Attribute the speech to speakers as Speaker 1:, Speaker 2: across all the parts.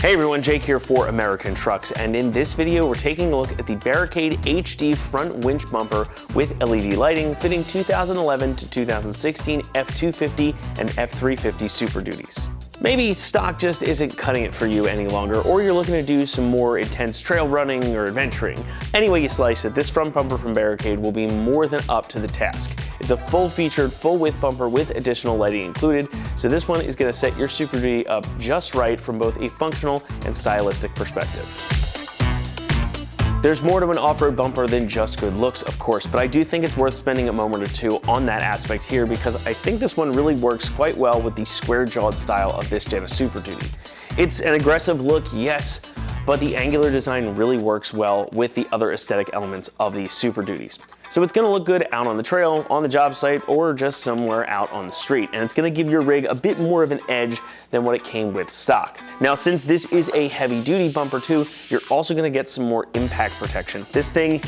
Speaker 1: Hey everyone, Jake here for American Trucks, and in this video we're taking a look at the Barricade HD front winch bumper with LED lighting fitting 2011 to 2016 F250 and F350 Super Duties. Maybe stock just isn't cutting it for you any longer, or you're looking to do some more intense trail running or adventuring. Any way you slice it, this front bumper from Barricade will be more than up to the task. It's a full-featured, full-width bumper with additional lighting included, so this one is going to set your Super Duty up just right from both a functional and stylistic perspective. There's more to an off-road bumper than just good looks, of course, but I do think it's worth spending a moment or two on that aspect here because I think this one really works quite well with the square-jawed style of this gen of Super Duty. It's an aggressive look, yes, but the angular design really works well with the other aesthetic elements of these Super Duties. So it's going to look good out on the trail, on the job site, or just somewhere out on the street, and it's going to give your rig a bit more of an edge than what it came with stock. Now, since this is a heavy-duty bumper too, you're also going to get some more impact protection. This thing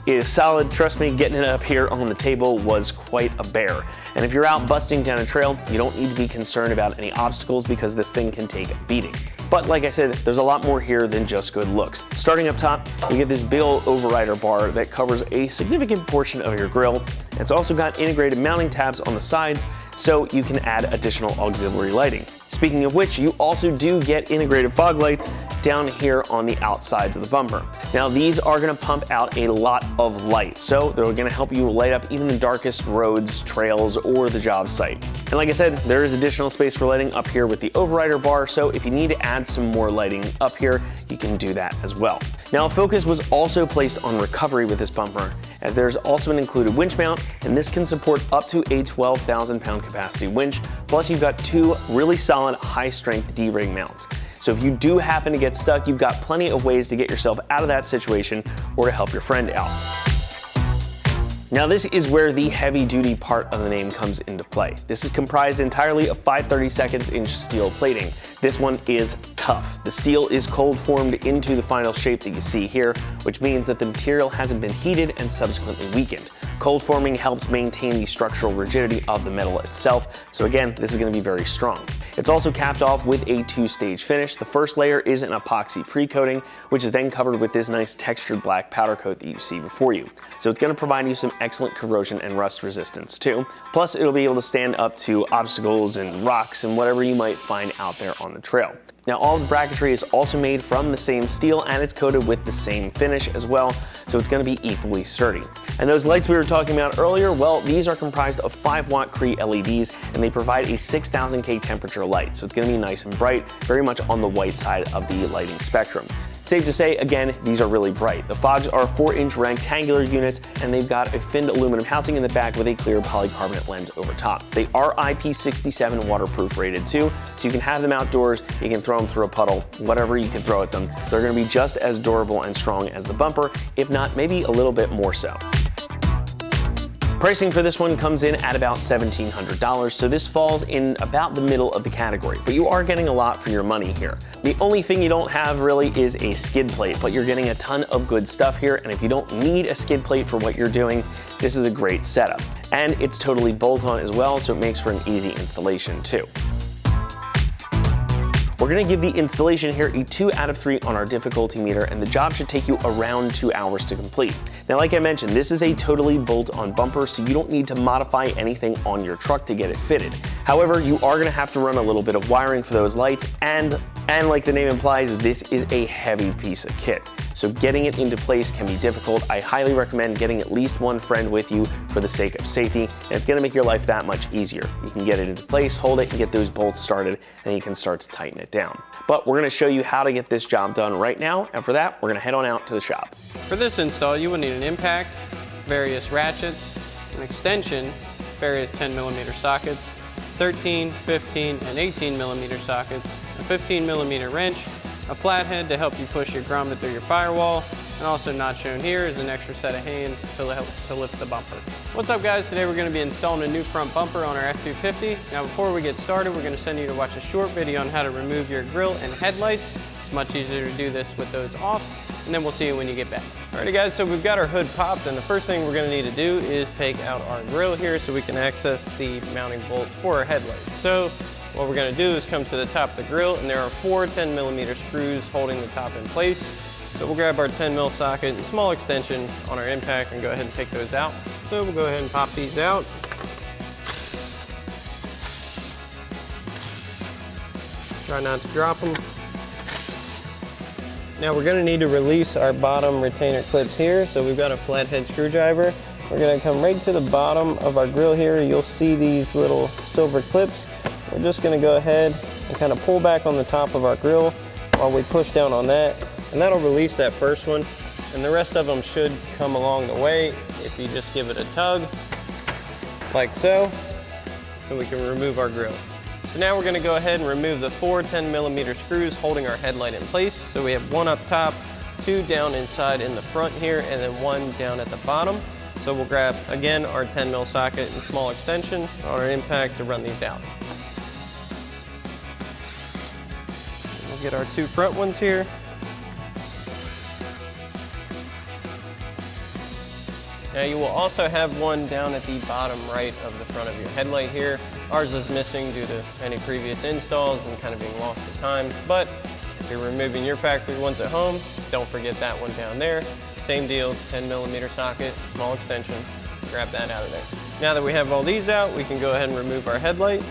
Speaker 1: is solid. Trust me, getting it up here on the table was quite a bear. And if you're out busting down a trail, you don't need to be concerned about any obstacles because this thing can take a beating. But like I said, there's a lot more here than just good looks. Starting up top, you get this big old overrider bar that covers a significant portion of your grille. It's also got integrated mounting tabs on the sides, so you can add additional auxiliary lighting. Speaking of which, you also do get integrated fog lights down here on the outsides of the bumper. Now these are going to pump out a lot of light, so they're going to help you light up even the darkest roads, trails, or the job site. And like I said, there is additional space for lighting up here with the overrider bar, so if you need to add some more lighting up here, you can do that as well. Now focus was also placed on recovery with this bumper, as there's also an included winch mount, and this can support up to a 12,000 pound capacity winch, plus you've got two really solid high strength D-ring mounts. So if you do happen to get stuck, you've got plenty of ways to get yourself out of that situation or to help your friend out. Now this is where the heavy duty part of the name comes into play. This is comprised entirely of 5/32 inch steel plating. This one is tough. The steel is cold formed into the final shape that you see here, which means that the material hasn't been heated and subsequently weakened. Cold forming helps maintain the structural rigidity of the metal itself, so again, this is going to be very strong. It's also capped off with a two-stage finish. The first layer is an epoxy pre-coating, which is then covered with this nice textured black powder coat that you see before you. So it's going to provide you some excellent corrosion and rust resistance too. Plus, it'll be able to stand up to obstacles and rocks and whatever you might find out there on the trail. Now all the bracketry is also made from the same steel and it's coated with the same finish as well, so it's going to be equally sturdy. And those lights we were talking about earlier, well, these are comprised of 5-watt Cree LEDs and they provide a 6000K temperature light, so it's going to be nice and bright, very much on the white side of the lighting spectrum. Safe to say, again, these are really bright. The fogs are 4-inch rectangular units and they've got a finned aluminum housing in the back with a clear polycarbonate lens over top. They are IP67 waterproof rated too, so you can have them outdoors, you can throw them through a puddle, whatever you can throw at them. They're going to be just as durable and strong as the bumper, if not maybe a little bit more so. Pricing for this one comes in at about $1,700, so this falls in about the middle of the category, but you are getting a lot for your money here. The only thing you don't have really is a skid plate, but you're getting a ton of good stuff here, and if you don't need a skid plate for what you're doing, this is a great setup. And it's totally bolt-on as well, so it makes for an easy installation too. We're going to give the installation here a 2 out of 3 on our difficulty meter, and the job should take you around 2 hours to complete. Now, like I mentioned, this is a totally bolt-on bumper, so you don't need to modify anything on your truck to get it fitted. However, you are going to have to run a little bit of wiring for those lights, and like the name implies, this is a heavy piece of kit. So getting it into place can be difficult. I highly recommend getting at least one friend with you for the sake of safety, and it's going to make your life that much easier. You can get it into place, hold it, and get those bolts started, and then you can start to tighten it down. But we're going to show you how to get this job done right now, and for that, we're going to head on out to the shop.
Speaker 2: For this install, you will need an impact, various ratchets, an extension, various 10mm sockets, 13, 15, and 18mm sockets, a 15mm wrench, a flathead to help you push your grommet through your firewall, and also not shown here is an extra set of hands to help to lift the bumper. What's up guys, today we're going to be installing a new front bumper on our F250. Now before we get started, we're going to send you to watch a short video on how to remove your grille and headlights. It's much easier to do this with those off, and then we'll see you when you get back. Alrighty guys, so we've got our hood popped, and the first thing we're going to need to do is take out our grille here so we can access the mounting bolt for our headlights. So what we're gonna do is come to the top of the grill, and there are 4 10mm screws holding the top in place. So we'll grab our 10mm socket and small extension on our impact and go ahead and take those out. So we'll go ahead and pop these out. Try not to drop them. Now we're gonna need to release our bottom retainer clips here. So we've got a flathead screwdriver. We're gonna come right to the bottom of our grill here. You'll see these little silver clips. We're just gonna go ahead and kind of pull back on the top of our grill while we push down on that. And that'll release that first one. And the rest of them should come along the way if you just give it a tug, like so, and we can remove our grill. So now we're gonna go ahead and remove the 4 10mm screws holding our headlight in place. So we have 1 up top, 2 down inside in the front here, and then 1 down at the bottom. So we'll grab, again, our 10mm socket and small extension on our impact to run these out. We'll get our 2 front ones here. Now you will also have 1 down at the bottom right of the front of your headlight here. Ours is missing due to any previous installs and kind of being lost to time, but if you're removing your factory ones at home, don't forget that one down there. Same deal, 10mm socket, small extension, grab that out of there. Now that we have all these out, we can go ahead and remove our headlight.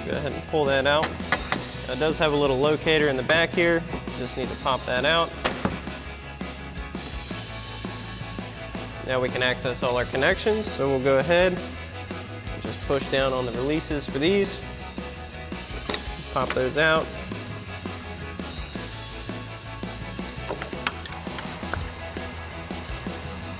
Speaker 2: Go ahead and pull that out. It does have a little locator in the back here, just need to pop that out. Now we can access all our connections, so we'll go ahead and just push down on the releases for these. Pop those out.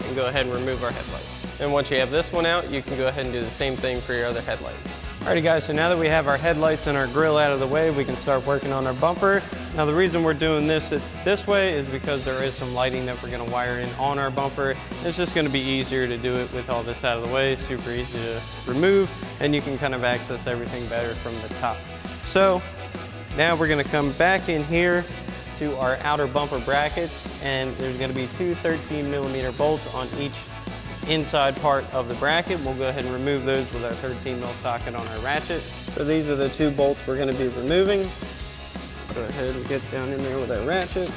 Speaker 2: And go ahead and remove our headlight. And once you have this one out, you can go ahead and do the same thing for your other headlight. Alrighty guys, so now that we have our headlights and our grill out of the way, we can start working on our bumper. Now the reason we're doing this way is because there is some lighting that we're gonna wire in on our bumper. It's just gonna be easier to do it with all this out of the way, super easy to remove, and you can kind of access everything better from the top. So now we're gonna come back in here to our outer bumper brackets, and there's gonna be 2 13mm bolts on each inside part of the bracket. We'll go ahead and remove those with our 13mm socket on our ratchet. So these are the 2 bolts we're going to be removing. Go ahead and get down in there with our ratchet.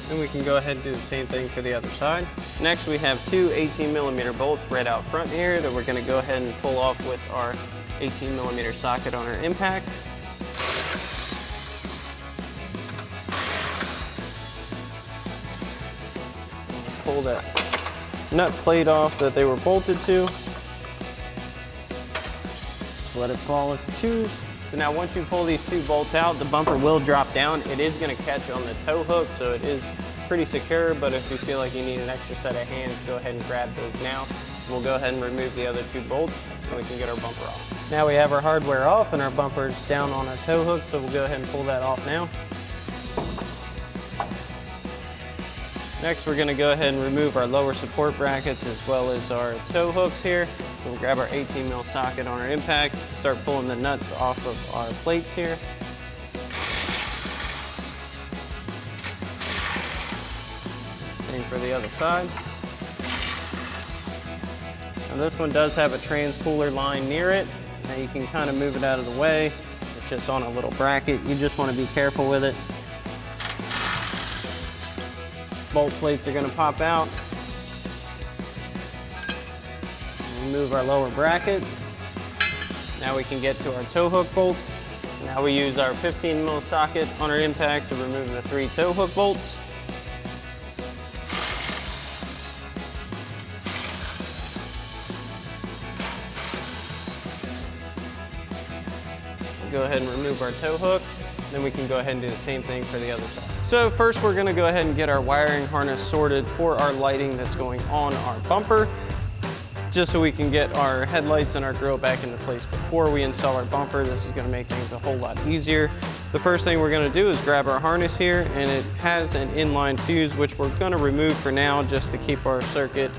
Speaker 2: And we can go ahead and do the same thing for the other side. Next we have 2 18mm bolts right out front here that we're going to go ahead and pull off with our 18mm socket on our impact. Pull that nut plate off that they were bolted to. Just let it fall if you choose. So now once you pull these 2 bolts out, the bumper will drop down. It is going to catch on the tow hook, so it is pretty secure, but if you feel like you need an extra set of hands, go ahead and grab those now. We'll go ahead and remove the other 2 bolts and we can get our bumper off. Now we have our hardware off and our bumper's down on our tow hook, so we'll go ahead and pull that off now. Next, we're going to go ahead and remove our lower support brackets as well as our tow hooks here. So we'll grab our 18mm socket on our impact, start pulling the nuts off of our plates here. Same for the other side. Now this one does have a trans-cooler line near it. Now you can kind of move it out of the way. It's just on a little bracket. You just want to be careful with it. Bolt plates are going to pop out. Remove our lower bracket. Now we can get to our tow hook bolts. Now we use our 15mm socket on our impact to remove the 3 tow hook bolts. Go ahead and remove our tow hook. Then we can go ahead and do the same thing for the other side. So first we're gonna go ahead and get our wiring harness sorted for our lighting that's going on our bumper, just so we can get our headlights and our grill back into place before we install our bumper. This is gonna make things a whole lot easier. The first thing we're gonna do is grab our harness here, and it has an inline fuse, which we're gonna remove for now just to keep our circuit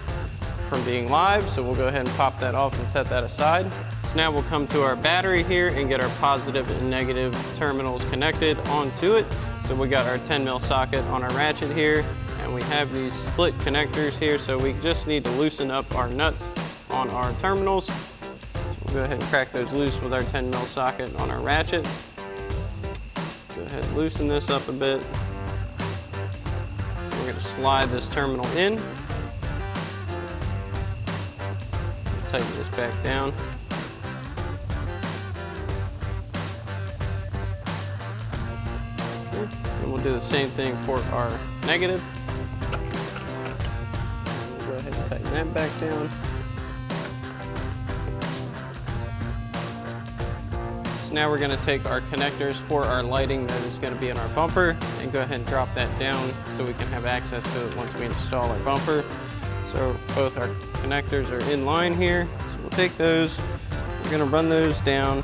Speaker 2: from being live. So we'll go ahead and pop that off and set that aside. So now we'll come to our battery here and get our positive and negative terminals connected onto it. So we got our 10mm socket on our ratchet here, And we have these split connectors here, so we just need to loosen up our nuts on our terminals. So we'll go ahead and crack those loose with our 10 mil socket on our ratchet. Go ahead and loosen this up a bit. We're going to slide this terminal in. Tighten this back down. And we'll do the same thing for our negative. We'll go ahead and tighten that back down. So now we're going to take our connectors for our lighting that is going to be in our bumper and go ahead and drop that down so we can have access to it once we install our bumper. So both our connectors are in line here. So we'll take those, we're going to run those down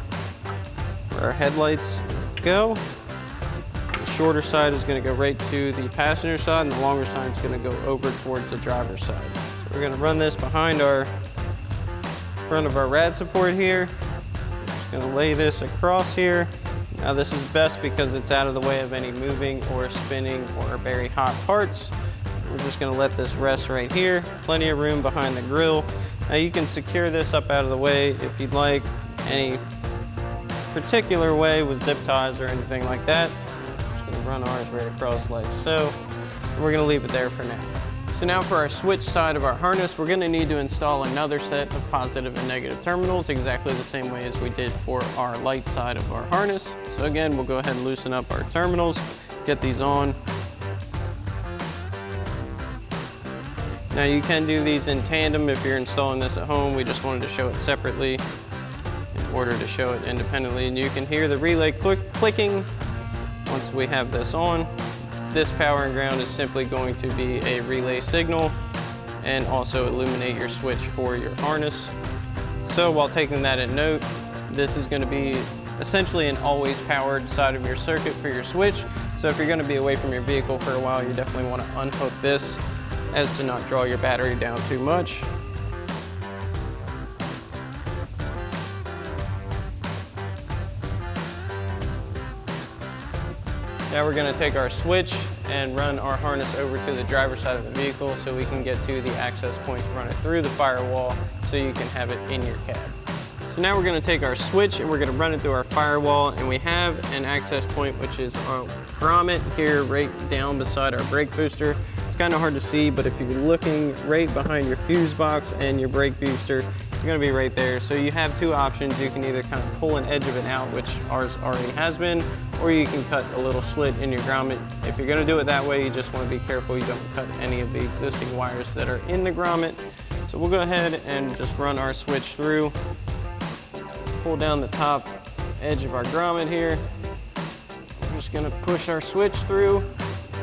Speaker 2: where our headlights go. The shorter side is going to go right to the passenger side, and the longer side is going to go over towards the driver's side. So we're going to run this behind our front of our rad support here. Going to lay this across here. Now this is best because it's out of the way of any moving or spinning or very hot parts. We're just going to let this rest right here. Plenty of room behind the grill. Now you can secure this up out of the way if you'd like, any particular way with zip ties or anything like that. I'm just going to run ours right across like so. And we're going to leave it there for now. So now for our switch side of our harness, we're going to need to install another set of positive and negative terminals, exactly the same way as we did for our light side of our harness. So again, we'll go ahead and loosen up our terminals, get these on. Now you can do these in tandem if you're installing this at home. We just wanted to show it separately in order to show it independently. And you can hear the relay clicking once we have this on. This power and ground is simply going to be a relay signal and also illuminate your switch for your harness. So while taking that in note, this is going to be essentially an always powered side of your circuit for your switch. So if you're going to be away from your vehicle for a while, you definitely want to unhook this as to not draw your battery down too much. Now we're going to take our switch and run our harness over to the driver's side of the vehicle so we can get to the access point to run it through the firewall so you can have it in your cab. So now we're going to take our switch and we're going to run it through our firewall, and we have an access point which is our grommet here right down beside our brake booster. It's kind of hard to see, but if you're looking right behind your fuse box and your brake booster, it's going to be right there. So you have two options. You can either kind of pull an edge of it out, which ours already has been, or you can cut a little slit in your grommet. If you're going to do it that way, you just want to be careful you don't cut any of the existing wires that are in the grommet. So we'll go ahead and just run our switch through. Pull down the top edge of our grommet here. We're just going to push our switch through.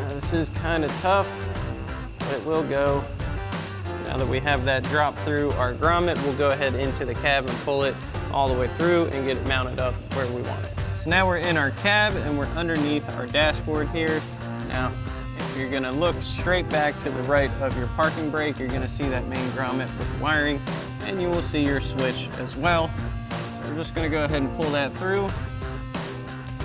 Speaker 2: This is kind of tough, but it will go. Now that we have that drop through our grommet, we'll go ahead into the cab and pull it all the way through and get it mounted up where we want it. So now we're in our cab and we're underneath our dashboard here. Now, if you're going to look straight back to the right of your parking brake, you're going to see that main grommet with the wiring, and you will see your switch as well. So we're just going to go ahead and pull that through.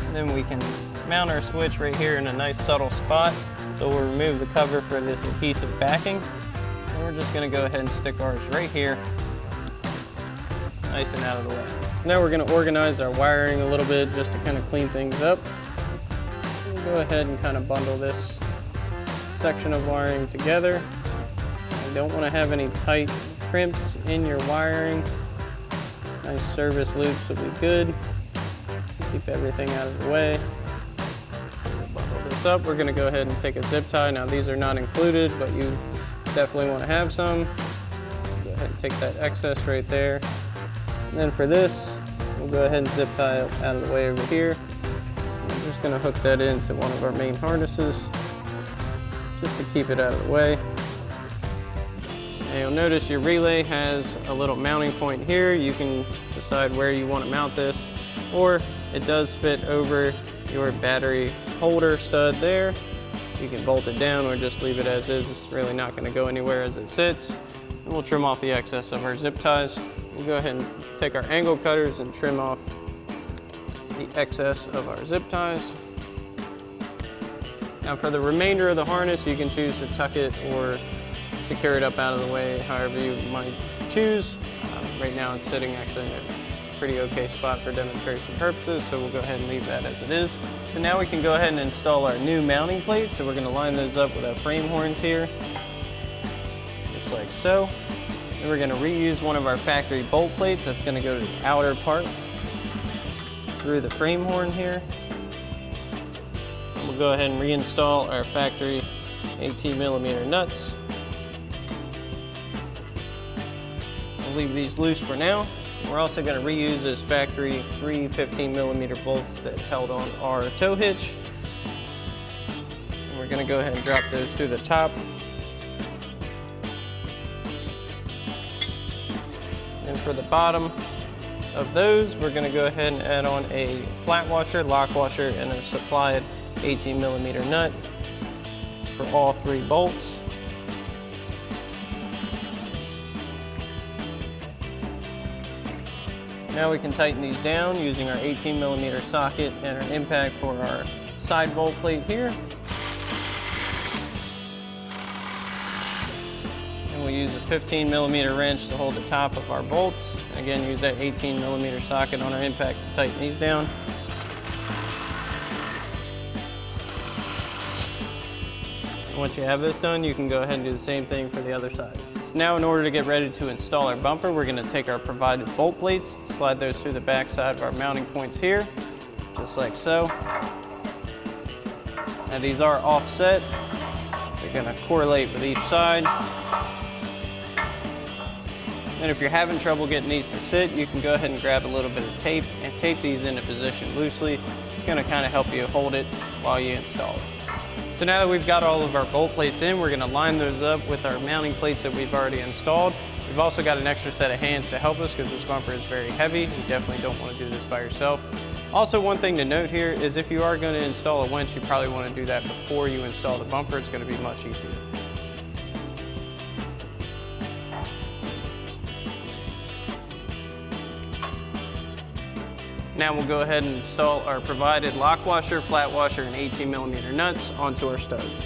Speaker 2: And then we can mount our switch right here in a nice subtle spot. So we'll remove the cover for this adhesive backing. And we're just going to go ahead and stick ours right here, nice and out of the way. So now we're going to organize our wiring a little bit just to kind of clean things up. We'll go ahead and kind of bundle this section of wiring together. You don't want to have any tight crimps in your wiring. Nice service loops will be good. Keep everything out of the way. Bundle this up. We're going to go ahead and take a zip tie. Now these are not included, but you definitely want to have some. Go ahead and take that excess right there. And then for this, we'll go ahead and zip tie it out of the way over here. I'm just going to hook that into one of our main harnesses just to keep it out of the way. And you'll notice your relay has a little mounting point here. You can decide where you want to mount this, or it does fit over your battery holder stud there. You can bolt it down or just leave it as is. It's really not going to go anywhere as it sits. And we'll trim off the excess of our zip ties. We'll go ahead and take our angle cutters and trim off the excess of our zip ties. Now for the remainder of the harness, you can choose to tuck it or secure it up out of the way, however you might choose. Right now it's sitting actually in a pretty okay spot for demonstration purposes, so we'll go ahead and leave that as it is. So now we can go ahead and install our new mounting plates. So we're going to line those up with our frame horns here, just like so. Then we're going to reuse one of our factory bolt plates. That's going to go to the outer part through the frame horn here. And we'll go ahead and reinstall our factory 18mm nuts. We'll leave these loose for now. We're also going to reuse those factory 3 15mm bolts that held on our tow hitch. And we're going to go ahead and drop those through the top. And for the bottom of those, we're going to go ahead and add on a flat washer, lock washer, and a supplied 18mm nut for all 3 bolts. Now we can tighten these down using our 18mm socket and an impact for our side bolt plate here. And we'll use a 15mm wrench to hold the top of our bolts. Again, use that 18mm socket on our impact to tighten these down. Once you have this done, you can go ahead and do the same thing for the other side. So now in order to get ready to install our bumper, we're going to take our provided bolt plates, slide those through the back side of our mounting points here, just like so. Now these are offset. They're going to correlate with each side. And if you're having trouble getting these to sit, you can go ahead and grab a little bit of tape and tape these into position loosely. It's going to kind of help you hold it while you install it. So now that we've got all of our bolt plates in, we're going to line those up with our mounting plates that we've already installed. We've also got an extra set of hands to help us because this bumper is very heavy. You definitely don't want to do this by yourself. Also, one thing to note here is if you are going to install a winch, you probably want to do that before you install the bumper. It's going to be much easier. Now we'll go ahead and install our provided lock washer, flat washer, and 18mm nuts onto our studs.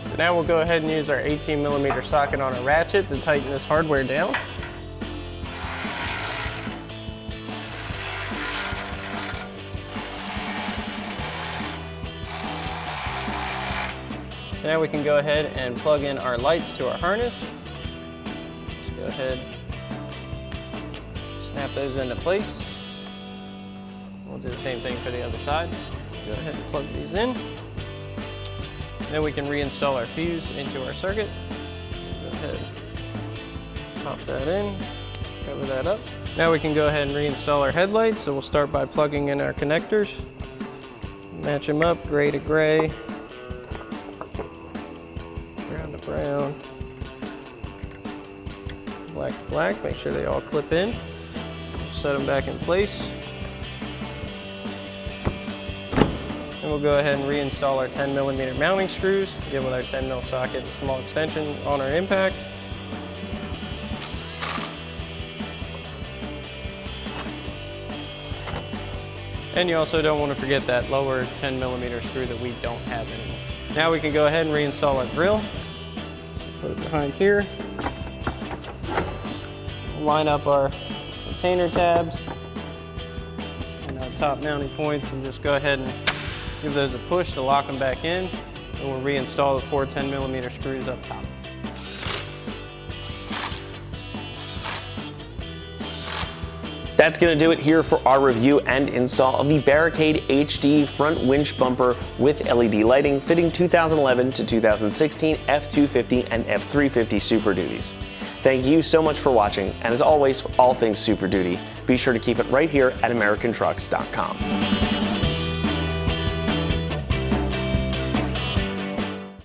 Speaker 2: So now we'll go ahead and use our 18mm socket on a ratchet to tighten this hardware down. So now we can go ahead and plug in our lights to our harness. Just go ahead, snap those into place. We'll do the same thing for the other side. Go ahead and plug these in. Then we can reinstall our fuse into our circuit. Go ahead, pop that in, cover that up. Now we can go ahead and reinstall our headlights. So we'll start by plugging in our connectors. Match them up, gray to gray. Brown to brown, black to black. Make sure they all clip in. Set them back in place. And we'll go ahead and reinstall our 10mm mounting screws. Again with our 10mm socket and small extension on our impact. And you also don't want to forget that lower 10mm screw that we don't have anymore. Now we can go ahead and reinstall our grill. Put it behind here. Line up our retainer tabs and our top mounting points and just go ahead and give those a push to lock them back in. And we'll reinstall the 4 10mm screws up top.
Speaker 1: That's going to do it here for our review and install of the Barricade HD front winch bumper with LED lighting fitting 2011 to 2016 F250 and F350 Super Duties. Thank you so much for watching, and as always, for all things Super Duty, be sure to keep it right here at AmericanTrucks.com.